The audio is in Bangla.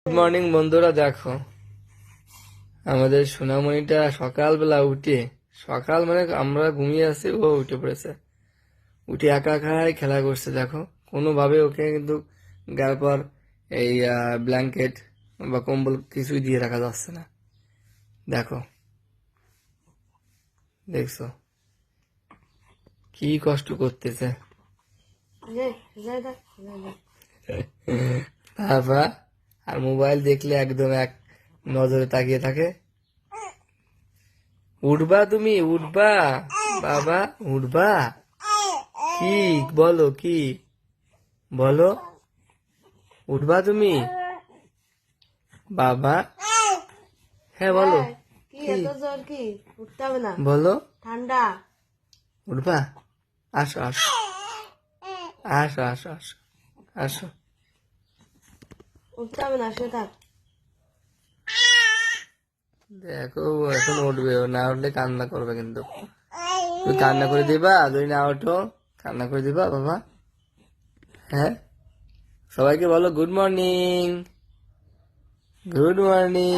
গুড মর্নিং বন্ধুরা, দেখো আমাদের সোনামণিটা সকালবেলা উঠে, সকাল মানে আমরা ঘুমিয়ে আছি, ও উঠে পড়েছে। উঠে একা একাই খেলা করছে। দেখো কোনোভাবে ওকে কিন্তু গায়ের পর এই ব্ল্যাঙ্কেট বা কম্বল কিছুই দিয়ে রাখা যাচ্ছে না। দেখো, দেখছো কি কষ্ট করতেছে বাবা। আর মোবাইল দেখলে একদম এক নজরে তাকিয়ে থাকে। উঠবা তুমি, উঠবা বাবা, উঠবা? কি বলো, কি বলো? উঠবা তুমি বাবা? হ্যাঁ বলো, কি এত জ্বর? কি উঠতে হবে না? বলো। ঠান্ডা। উঠবা? আসো আসো আসো আসো আসো আসো। উঠতে হবে না, শুয়ে থাক। দেখো ও এখন উঠবে, ও না উঠলে কান্না করবে কিন্তু। তুমি কান্না করে দিবা যদি না ওঠো? কান্না করে দিবা বাবা? হ্যাঁ, সবাইকে বলো গুড মর্নিং, গুড মর্নিং।